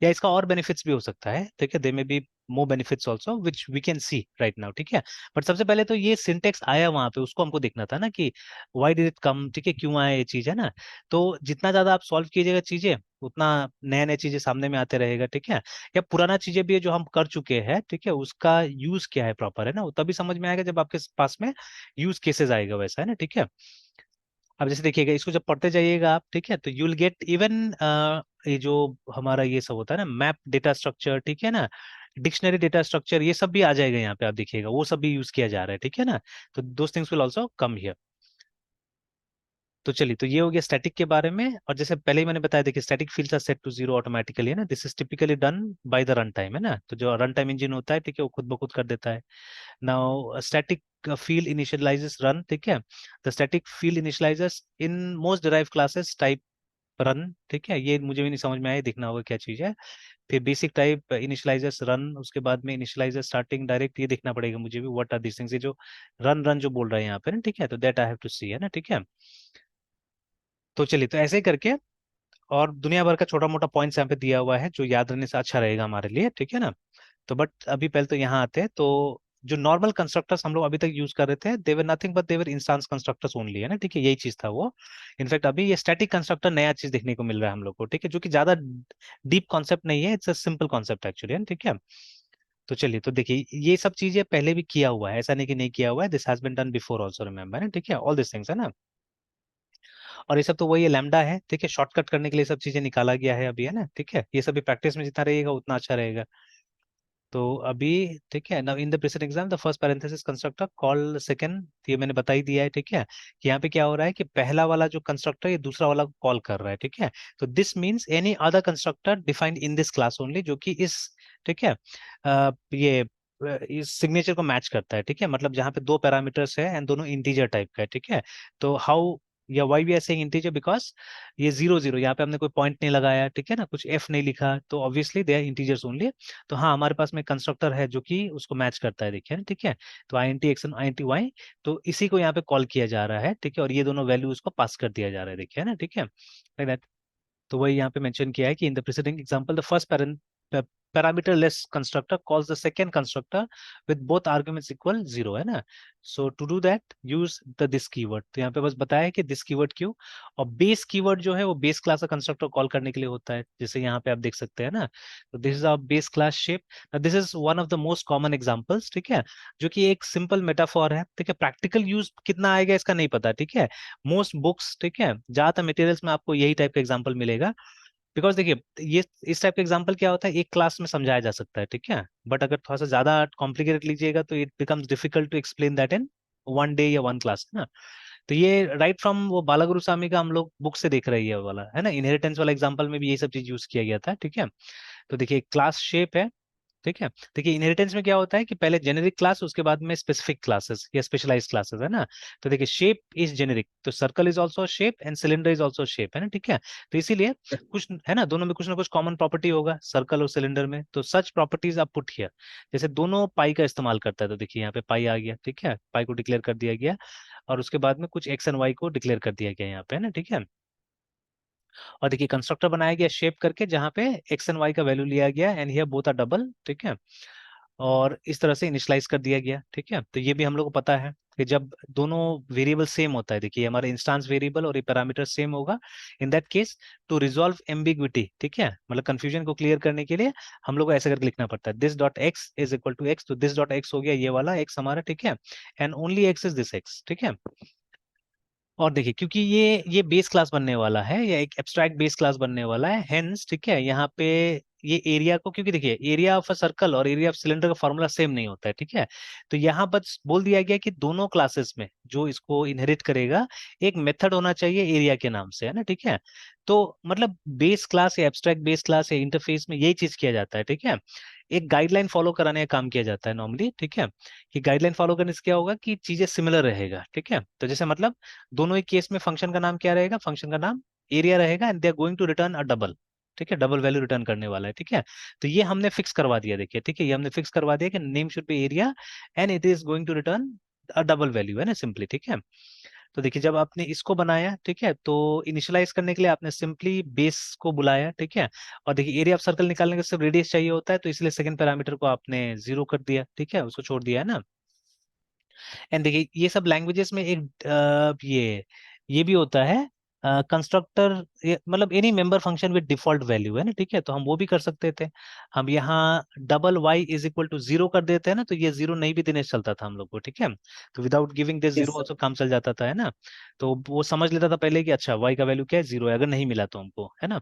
या इसका और बेनिफिट्स भी हो सकता है, ठीक है, they may be more benefits also which we can see right now, ठीक है। बट सबसे पहले तो ये सिंटेक्स आया वहां पे, उसको हमको देखना था ना कि व्हाई डिड इट कम, ठीक है, क्यों आया ये चीज, है ना। तो जितना ज्यादा आप सॉल्व कीजिएगा चीजें, उतना नए नए चीजें सामने में आते रहेगा, ठीक है। या पुराना चीजें भी है जो हम कर चुके हैं, ठीक है, उसका यूज क्या है प्रॉपर, है ना, वो तभी समझ में आएगा जब आपके पास में यूज केसेस आएगा वैसा, है ना, ठीक है। अब जैसे देखिएगा, इसको जब पढ़ते जाइएगा आप, ठीक है, तो यू विल गेट इवन ये जो हमारा ये सब होता है ना, मैप डेटा स्ट्रक्चर, ठीक है ना, डिक्शनरी डेटा स्ट्रक्चर, ये सब भी आ जाएगा यहाँ पे, आप देखिएगा वो सब भी यूज किया जा रहा है, ठीक है ना। तो those things will also come here. तो चलिए, तो ये हो गया स्टैटिक के बारे में। और जैसे पहले ही मैंने बताया, देखिए static fields are set to 0 automatically, है ना, this is typically done by the runtime, है ना, तो जो रन टाइम इंजन होता है, ठीक है, वो खुद ब खुद कर देता है। Now static field initializes run, ठीक है, the static field initializes in most derived classes type run, ठीक है, ये मुझे भी नहीं समझ में आया, देखना होगा क्या चीज है। फिर बेसिक टाइप इनिशियलाइजर्स रन, उसके बाद में इनिशियलाइजर स्टार्टिंग डायरेक्ट, ये देखना पड़ेगा मुझे भी, व्हाट आर दिस थिंग्स, ये जो रन रन जो बोल रहे हैं यहाँ पे ना, ठीक है, तो दैट आई हैव टू सी, है ना, ठीक है। तो चलिए, तो ऐसे ही करके और दुनिया भर का छोटा मोटा पॉइंट्स यहाँ पे दिया हुआ है जो याद रखने से अच्छा रहेगा हमारे लिए, ठीक है ना। तो बट अभी पहले तो यहाँ आते हैं, तो जो नॉर्मल कंस्ट्रक्टर्स हम लोग अभी तक यूज कर रहे थे, they're nothing but their instance constructors only, है ना, ठीक है, यही चीज था वो। इनफैक्ट अभी ये स्टैटिक कंस्ट्रक्टर नया चीज देखने को मिल रहा है हम लोग को, ठीक है, जो कि ज्यादा डीप कॉन्सेप्ट नहीं है, it's a simple concept actually, है ना, ठीक है। तो चलिए, तो देखिए ये सब चीजें पहले भी किया हुआ है, ऐसा नहीं कि नहीं किया हुआ है, this has been done before also, remember, है ना, ठीक है, ऑल दिस थिंग्स, है ना। और ये सब तो वही लैम्डा है, ठीक है, शॉर्टकट करने के लिए सब चीजें निकाला गया है अभी, है ना, ठीक है, ये सब भी प्रैक्टिस में जितना रहेगा उतना अच्छा रहेगा। तो अभी ठीक है, now in the present exam the first parenthesis constructor call second, ये मैंने बता ही दिया है, ठीक है, कि यहाँ पे क्या हो रहा है कि पहला वाला जो कंस्ट्रक्टर ये दूसरा वाला को कॉल कर रहा है, ठीक है। तो this means any other constructor defined in this class only, जो कि इस, ठीक है, ये इस सिग्नेचर को मैच करता है, ठीक है, मतलब जहाँ पे दो पैरामीटर्स है एंड दोनों इंटीजर टाइप का है, ठीक है। तो हाउ या why we are saying integer, because ये 0 0 यहाँ पे हमने कोई पॉइंट नहीं लगाया, ठीक है ना, कुछ एफ नहीं लिखा, तो obviously they are integers only. तो हाँ, हमारे पास में कंस्ट्रक्टर है जो कि उसको मैच करता है, देखिए ना, ठीक है। तो I N T X N I N T Y, तो इसी को यहाँ पे कॉल किया जा रहा है, ठीक है, और ये दोनों वैल्यू उसको पास कर दिया जा रहा है, देखिए ना, ठीक है, लाइक दैट। तो वही यहाँ पे मेंशन किया है कि in the preceding example the first parameterless constructor calls the second constructor with both arguments equal 0, है ना। so to do that use the this keyword, तो यहाँ पे बस बताया है कि this keyword क्यों। और बेस कीवर्ड जो है वो बेस क्लास का कंस्ट्रक्टर कॉल करने के लिए होता है, जैसे यहाँ पे आप देख सकते हैं ना। तो this is a base class shape, this is one of the most common examples, ठीक है, जो कि एक सिंपल मेटाफॉर है, ठीक है। प्रैक्टिकल यूज कितना आएगा इसका नहीं पता, ठीक है, मोस्ट बुक्स, ठीक है, ज्यादातर मटेरियल्स में आपको यही टाइप का एग्जांपल मिलेगा। बिकॉज देखिए, ये इस टाइप का एग्जांपल क्या होता है, एक क्लास में समझाया जा सकता है, ठीक है, बट अगर थोड़ा सा ज्यादा कॉम्प्लिकेटेड लीजिएगा तो it becomes difficult to explain that in one day या वन क्लास, है ना। तो ये राइट फ्रॉम वो बालागुरु स्वामी का हम लोग बुक से देख रहे हैं, ये वाला, है ना, इनहेरिटेंस वाला एग्जांपल में भी ये सब चीज यूज किया गया था, ठीक है। तो देखिए क्लास शेप है, ठीक है। देखिए इनहेरिटेंस में क्या होता है कि पहले जेनेरिक क्लास, उसके बाद में स्पेसिफिक क्लासेस या स्पेशलाइज्ड क्लासेस, है ना। तो देखिए शेप इज जेनेरिक, तो circle is also shape and cylinder is also shape, है ना, ठीक है। तो इसीलिए कुछ, है ना, दोनों में कुछ ना कुछ कॉमन प्रॉपर्टी होगा सर्कल और सिलेंडर में, तो सच प्रॉपर्टीज आप पुट हियर। जैसे दोनों पाई का इस्तेमाल करता है, तो देखिए यहाँ पे पाई आ गया, ठीक है, पाई को डिक्लेयर कर दिया गया, और उसके बाद में कुछ एक्स एंड वाई को डिक्लेयर कर दिया गया यहाँ पे, है ना, ठीक है। और देखिए कंस्ट्रक्टर बनाया गया शेप करके, जहाँ पे एक्स एंड वाई का वैल्यू लिया गया and here both are double, ठीक है। और इस तरह से इनिशियलाइज कर दिया गया, ठीक है। तो ये भी हम लोग को पता है कि जब दोनों वेरिएबल सेम होता है, देखिए हमारा इंस्टांस वेरिएबल और ये पैरामीटर सेम होगा, in that case to resolve ambiguity, ठीक है, मतलब कंफ्यूजन को क्लियर करने के लिए हम लोग को ऐसे करके लिखना पड़ता है, this dot x is equal to x, तो दिस डॉट एक्स हो गया ये वाला एक्स हमारा, ठीक है, and only x is this x, ठीक है। और देखिए क्योंकि ये बेस क्लास बनने वाला है या एक एब्स्ट्रैक्ट बेस क्लास बनने वाला है, हेंस, ठीक है, यहाँ पे ये एरिया को, क्योंकि देखिए एरिया ऑफ अ सर्कल और एरिया ऑफ सिलेंडर का फॉर्मूला सेम नहीं होता है, ठीक है। तो यहाँ बस बोल दिया गया कि दोनों क्लासेस में जो इसको इनहेरिट करेगा एक मेथड होना चाहिए एरिया के नाम से, है ना, ठीक है। तो मतलब बेस क्लास या एब्स्ट्रैक्ट बेस क्लास या इंटरफेस में यही चीज किया जाता है, ठीक है। एक गाइडलाइन फॉलो कराने का काम किया जाता है नॉर्मली, ठीक है, कि गाइडलाइन फॉलो करने से क्या होगा कि चीजें सिमिलर रहेगा, ठीक है। तो जैसे मतलब दोनों ही केस में फंक्शन का नाम क्या रहेगा, फंक्शन का नाम एरिया रहेगा and they are going to return a double, ठीक है, डबल वैल्यू रिटर्न करने वाला है, ठीक है। तो ये हमने फिक्स करवा दिया, देखिए, ठीक है, ये हमने फिक्स करवा दिया कि name should be area and it is going to return a double value, है ना, सिंपली, ठीक है। तो देखिए जब आपने इसको बनाया, ठीक है, तो इनिशियलाइज करने के लिए आपने सिंपली बेस को बुलाया, ठीक है। और देखिए एरिया ऑफ सर्कल निकालने के सिर्फ रेडियस चाहिए होता है, तो इसलिए सेकंड पैरामीटर को आपने 0 कर दिया, ठीक है, उसको छोड़ दिया, है ना। एंड देखिए ये सब लैंग्वेजेस में एक ये भी होता है कंस्ट्रक्टर, मतलब any member function with default value, है ना, ठीक है। तो हम वो भी कर सकते थे, हम यहाँ double y is equal to 0 कर देते हैं ना, तो ये 0 नहीं भी देने से चलता था हम लोग को, ठीक है। तो without giving this 0 yes sir. Also काम चल जाता था, है ना। तो वो समझ लेता था पहले कि अच्छा वाई का वैल्यू क्या है, 0 है, अगर नहीं मिला तो हमको, है ना।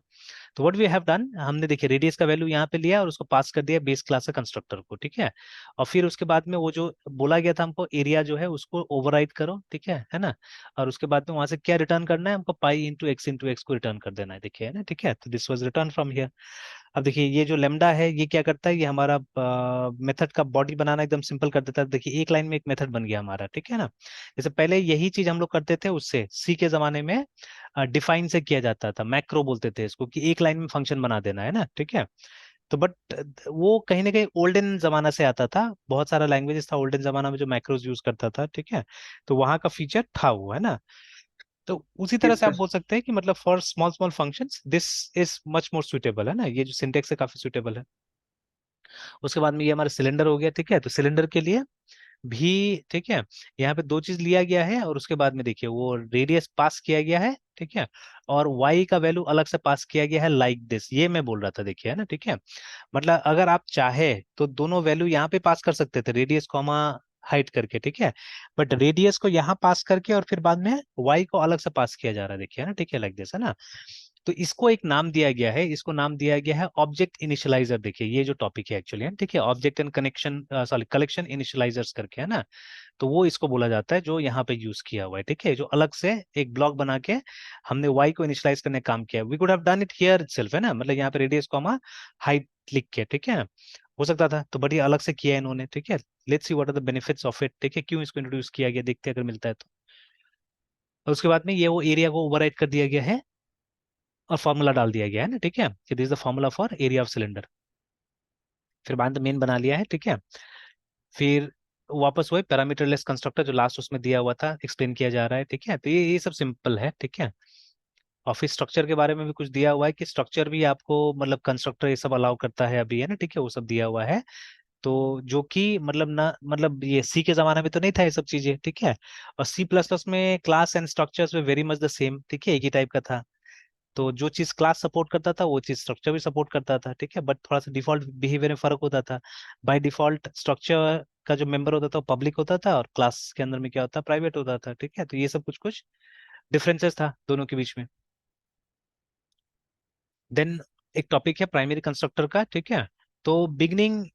तो व्हाट वी हैव डन, हमने देखिए रेडियस का वैल्यू यहाँ पे लिया और उसको पास कर दिया बेस क्लास का कंस्ट्रक्टर को, ठीक है। और फिर उसके बाद में वो जो बोला गया था हमको एरिया जो है उसको ओवरराइड करो, ठीक है ना। और उसके बाद में वहां से क्या रिटर्न करना है हमको, पाई इंटू एक्स को रिटर्न कर देना है, देखिए, है ना, ठीक है। तो this was written from here. अब देखिए ये जो लेमडा है ये क्या करता है, ये हमारा मेथड का बॉडी बनाना एकदम सिंपल कर देता है, देखिए एक लाइन में एक मेथड बन गया हमारा, ठीक है ना। जैसे पहले यही चीज हम लोग करते थे, उससे सी के जमाने में डिफाइन से किया जाता था, मैक्रो बोलते थे इसको, कि एक लाइन में फंक्शन बना देना, है ना, ठीक है। तो बट वो कहीं ना कहीं ओल्डन जमाना से आता था, बहुत सारा लैंग्वेजेस था ओल्डन जमाना में जो मैक्रोज यूज करता था, ठीक है। तो वहां का फीचर था वो, है ना। तो उसी तरह यस से आप सर। बोल सकते हैं कि मतलब for small small functions this is much more suitable, है ना, ये जो सिंटेक्स है काफी सुटेबल है। उसके बाद में ये हमारा सिलेंडर हो गया, ठीक है। तो सिलेंडर के लिए भी, ठीक है, यहाँ पे दो चीज लिया गया है और उसके बाद में देखिए वो रेडियस पास किया गया है, ठीक है, और y का वैल्यू अलग से पास किया गया है लाइक दिस, ये मैं बोल रहा था, देखिए, है ना, ठीक है। मतलब अगर आप चाहे तो दोनों वैल्यू यहाँ पे पास कर सकते थे, रेडियस कॉमा हाइट करके, ठीक है, बट रेडियस को यहाँ पास करके और फिर बाद में y को अलग से पास किया जा रहा है, देखिए, है ना, ठीक है, लाइक दिस, है ना। तो इसको एक नाम दिया गया है, इसको नाम दिया गया है ऑब्जेक्ट इनिशियलाइजर। देखिए ये जो टॉपिक है एक्चुअली, है, ठीक है, object and connection, sorry, collection initializers करके, है ना। तो वो इसको बोला जाता है जो यहाँ पे यूज किया हुआ है, ठीक है, जो अलग से एक ब्लॉक बना के हमने वाई को इनिशियलाइज करने का काम किया। We could have done it here itself, है ना, मतलब यहाँ पे रेडियस कॉमा हाइट लिख के, ठीक है, हो सकता था, तो बट ये अलग से किया है इन्होंने, ठीक है। Let's see what are the benefits of it, ठीक है, क्यों इसको इंट्रोड्यूस किया गया, देखते हैं अगर मिलता है तो। और उसके बाद में ये वो एरिया को ओवरराइड कर दिया गया है और फॉर्मूला डाल दिया गया है ना, ठीक है, कि this is the formula for area of cylinder. फिर बाद में मेन बना लिया है, ठीक है। फिर वापस वही पैरामीटरलेस कंस्ट्रक्टर जो लास्ट उसमें दिया हुआ था एक्सप्लेन किया जा रहा है, ठीक है। तो ये सब सिंपल है, ठीक है। और फिर स्ट्रक्चर के बारे में भी कुछ दिया हुआ है कि स्ट्रक्चर भी आपको मतलब कंस्ट्रक्टर ये सब अलाउ करता है अभी, है ना, ठीक है, वो सब दिया हुआ है। तो जो कि मतलब ना, मतलब ये सी के जमाने में तो नहीं था ये सब चीजें, ठीक है। और सी प्लस प्लस में क्लास एंड स्ट्रक्चर्स में वेरी मच द सेम, ठीक है, एक ही टाइप का था। तो जो चीज क्लास सपोर्ट करता था वो चीज स्ट्रक्चर भी सपोर्ट करता था, ठीक है, बट थोड़ा सा डिफॉल्ट बिहेवियर में फर्क होता था। बाय डिफॉल्ट स्ट्रक्चर का जो मेंबर होता था वो पब्लिक होता था और क्लास के अंदर में क्या होता प्राइवेट होता था, ठीक है। तो ये सब कुछ कुछ डिफरेंसेस था दोनों के बीच में। देन एक टॉपिक है प्राइमरी कंस्ट्रक्टर का, ठीक है। तो बिगनिंग,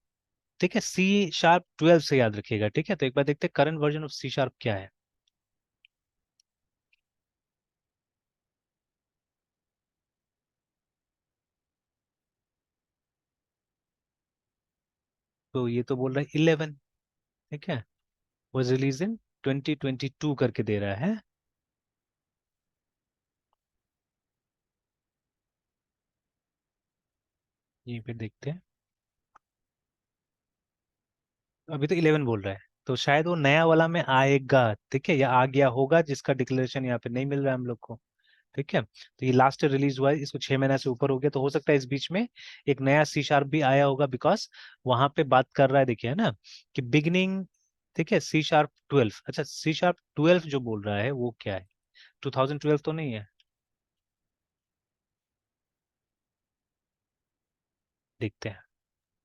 ठीक है, C#12 से याद रखिएगा, ठीक है। तो एक बार देखते हैं करंट वर्जन ऑफ C# क्या है। तो ये तो बोल रहा है 11, ठीक है, वॉज रिलीज इन 2022 करके दे रहा है। यहीं पे देखते हैं, अभी तो 11 बोल रहा है, तो शायद वो नया वाला में आएगा, ठीक है, या आ गया होगा, जिसका डिक्लेरेशन यहाँ पे नहीं मिल रहा है हम लोग को, ठीक है। तो ये लास्ट रिलीज हुआ है, इसको 6 महीना से ऊपर हो गया, तो हो सकता है इस बीच में एक नया C# भी आया होगा, बिकॉज वहां पे बात कर रहा है, देखिए, है ना, कि बिगनिंग, ठीक है, C#12। अच्छा, C#12 जो बोल रहा है वो क्या है, 2012 तो नहीं है, देखते हैं।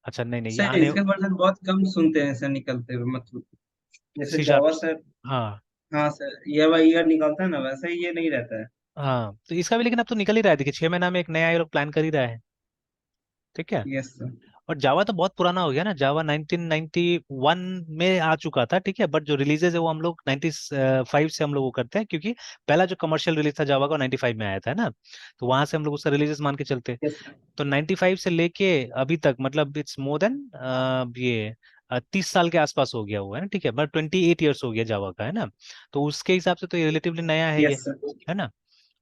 अच्छा, नहीं नहीं, ये सर आने, इसके वर्जन बहुत कम सुनते हैं सर निकलते हुए, मतलब जैसे C#, जावा सर। हाँ हाँ सर, ईयर बाई ईयर निकलता है ना, वैसे ही ये नहीं रहता है। हाँ, तो इसका भी लेकिन अब तो निकल ही रहा है, देखिए 6 महीना में एक नया ये लोग प्लान कर ही रहा है, ठीक है। Yes sir. और जावा तो बहुत पुराना हो गया ना, जावा 1991 में आ चुका था, ठीक है, बट जो रिलीजेस है वो हम लोग 95 से हम लोग वो करते हैं, क्योंकि पहला जो कमर्शियल रिलीज था जावा का 95 में आया था, है ना। तो वहां से हम लोग उसका रिलीजेस मान के चलते। Yes sir. तो 95 से लेके अभी तक मतलब इट्स मोर देन ये 30 साल के आसपास हो गया हुआ है ना, ठीक है, बट 28 ईयर्स हो गया जावा का, है ना। तो उसके हिसाब से तो ये रिलेटिवली नया है ये, यस सर। है ना।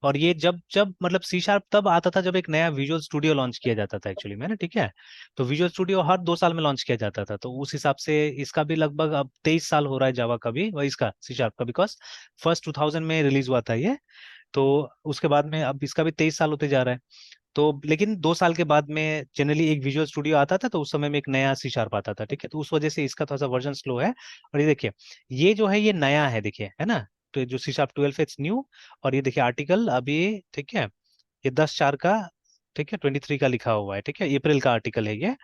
और ये जब जब मतलब C# तब आता था जब एक नया विजुअल स्टूडियो लॉन्च किया जाता था एक्चुअली में ना, ठीक है। तो विजुअल स्टूडियो हर 2 साल में लॉन्च किया जाता था, तो उस हिसाब से इसका भी लगभग अब 23 साल हो रहा है जावा का भी, और इसका C# का, बिकॉज फर्स्ट 2000 में रिलीज हुआ था ये। तो उसके बाद में अब इसका भी 23 साल होते जा रहा है। तो लेकिन 2 साल के बाद में जनरली एक विजुअल स्टूडियो आता था, तो उस समय में एक नया C# आता था, ठीक है, तो उस वजह से इसका थोड़ा सा वर्जन स्लो है। और ये देखिए, ये जो है ये नया है, देखिए, है ना। तो जो C#12 है इट्स न्यू। और ये देखिए आर्टिकल अभी, ठीक है, ये 10/4 का, ठीक है, 23 का लिखा हुआ है, ठीक है, अप्रैल का आर्टिकल है ये।